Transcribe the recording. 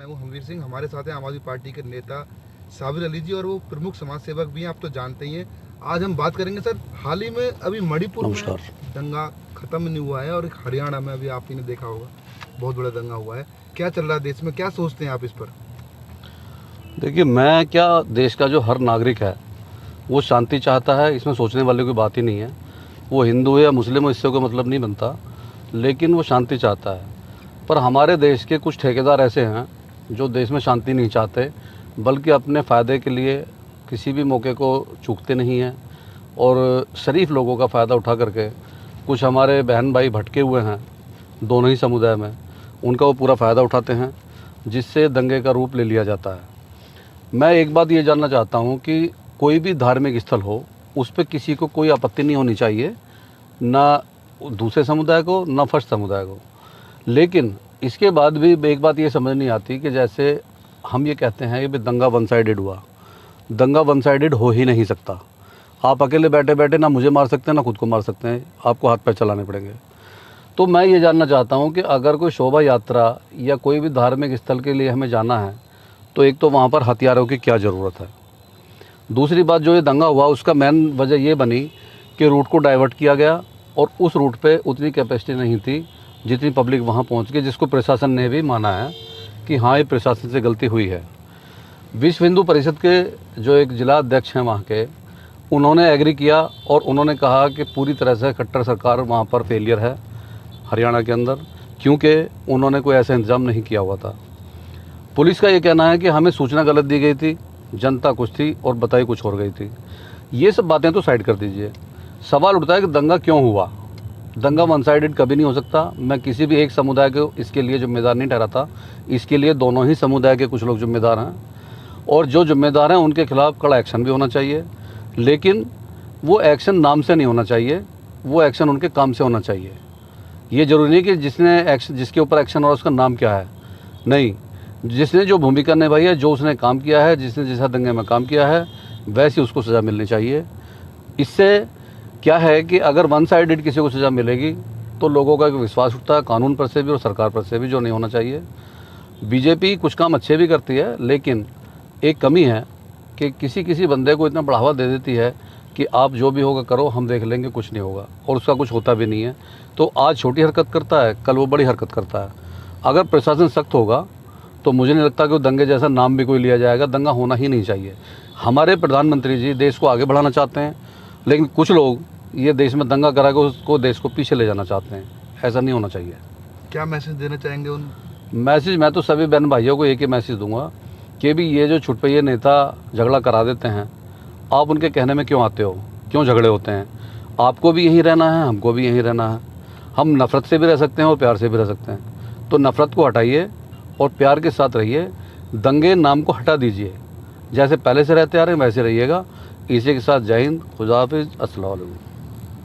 मैं हूं हमवीर सिंह। हमारे साथ हैं आम आदमी पार्टी के नेता साबिर अली जी और वो प्रमुख समाज सेवक भी हैं, आप तो जानते ही हैं। आज हम बात करेंगे सर, हाल ही में अभी मणिपुर में दंगा खत्म नहीं हुआ है और एक हरियाणा में अभी आप ही ने देखा होगा बहुत बड़ा दंगा हुआ है। क्या चल रहा है देश में, क्या सोचते हैं आप इस पर? देखिए, मैं क्या, देश का जो हर नागरिक है वो शांति चाहता है, इसमें सोचने वाले कोई बात ही नहीं है। वो हिंदू है या मुस्लिम हो, इससे कोई मतलब नहीं बनता, लेकिन वो शांति चाहता है। पर हमारे देश के कुछ ठेकेदार ऐसे हैं जो देश में शांति नहीं चाहते, बल्कि अपने फ़ायदे के लिए किसी भी मौके को चूकते नहीं हैं और शरीफ लोगों का फ़ायदा उठा करके कुछ हमारे बहन भाई भटके हुए हैं दोनों ही समुदाय में, उनका वो पूरा फ़ायदा उठाते हैं, जिससे दंगे का रूप ले लिया जाता है। मैं एक बात ये जानना चाहता हूँ कि कोई भी धार्मिक स्थल हो, उस पे किसी को कोई आपत्ति नहीं होनी चाहिए, ना दूसरे समुदाय को, ना फर्स्ट समुदाय को। लेकिन इसके बाद भी एक बात ये समझ नहीं आती कि जैसे हम ये कहते हैं कि दंगा वन साइडेड हुआ। दंगा वन साइडेड हो ही नहीं सकता। आप अकेले बैठे बैठे ना मुझे मार सकते हैं, ना खुद को मार सकते हैं, आपको हाथ पैर चलाने पड़ेंगे। तो मैं ये जानना चाहता हूँ कि अगर कोई शोभा यात्रा या कोई भी धार्मिक स्थल के लिए हमें जाना है, तो एक तो वहाँ पर हथियारों की क्या ज़रूरत है। दूसरी बात, जो ये दंगा हुआ उसका मेन वजह ये बनी कि रूट को डाइवर्ट किया गया और उस रूट पे उतनी कैपेसिटी नहीं थी जितनी पब्लिक वहाँ पहुँच गई, जिसको प्रशासन ने भी माना है कि हाँ, ये प्रशासन से गलती हुई है। विश्व हिंदू परिषद के जो एक जिला अध्यक्ष हैं वहाँ के, उन्होंने एग्री किया और उन्होंने कहा कि पूरी तरह से कट्टर सरकार वहाँ पर फेलियर है हरियाणा के अंदर, क्योंकि उन्होंने कोई ऐसा इंतज़ाम नहीं किया हुआ था। पुलिस का ये कहना है कि हमें सूचना गलत दी गई थी, जनता कुछ थी और बताई कुछ और गई थी। ये सब बातें तो साइड कर दीजिए। सवाल उठता है कि दंगा क्यों हुआ। दंगा वन साइडेड कभी नहीं हो सकता। मैं किसी भी एक समुदाय को इसके लिए जिम्मेदार नहीं ठहराता। इसके लिए दोनों ही समुदाय के कुछ लोग जिम्मेदार हैं और जो जिम्मेदार हैं उनके खिलाफ कड़ा एक्शन भी होना चाहिए, लेकिन वो एक्शन नाम से नहीं होना चाहिए, वो एक्शन उनके काम से होना चाहिए। ये ज़रूरी नहीं कि जिसके ऊपर एक्शन हो रहा है उसका नाम क्या है, नहीं, जिसने जो भूमिका निभाई है, जो उसने काम किया है, जिसने जैसा दंगे में काम किया है, वैसी उसको सज़ा मिलनी चाहिए। इससे क्या है कि अगर वन साइडेड किसी को सज़ा मिलेगी तो लोगों का एक विश्वास उठता है कानून पर से भी और सरकार पर से भी, जो नहीं होना चाहिए। बीजेपी कुछ काम अच्छे भी करती है, लेकिन एक कमी है कि किसी बंदे को इतना बढ़ावा दे देती है कि आप जो भी होगा करो, हम देख लेंगे, कुछ नहीं होगा, और उसका कुछ होता भी नहीं है। तो आज छोटी हरकत करता है, कल वो बड़ी हरकत करता है। अगर प्रशासन सख्त होगा तो मुझे नहीं लगता कि वो दंगे जैसा नाम भी कोई लिया जाएगा। दंगा होना ही नहीं चाहिए। हमारे प्रधानमंत्री जी देश को आगे बढ़ाना चाहते हैं, लेकिन कुछ लोग ये देश में दंगा करा के उसको, देश को पीछे ले जाना चाहते हैं। ऐसा नहीं होना चाहिए। क्या मैसेज देना चाहेंगे उन? मैसेज मैं तो सभी बहन भाइयों को एक ही मैसेज दूंगा कि भी ये जो छुटपैये नेता झगड़ा करा देते हैं, आप उनके कहने में क्यों आते हो, क्यों झगड़े होते हैं? आपको भी यहीं रहना है, हमको भी यहीं रहना है। हम नफ़रत से भी रह सकते हैं और प्यार से भी रह सकते हैं। तो नफ़रत को हटाइए और प्यार के साथ रहिए। दंगे नाम को हटा दीजिए, जैसे पहले से रहते आ रहे हैं वैसे रहिएगा। इसी के साथ जय हिंद, खुदा हाफिज़, अस्सलाम वालेकुम।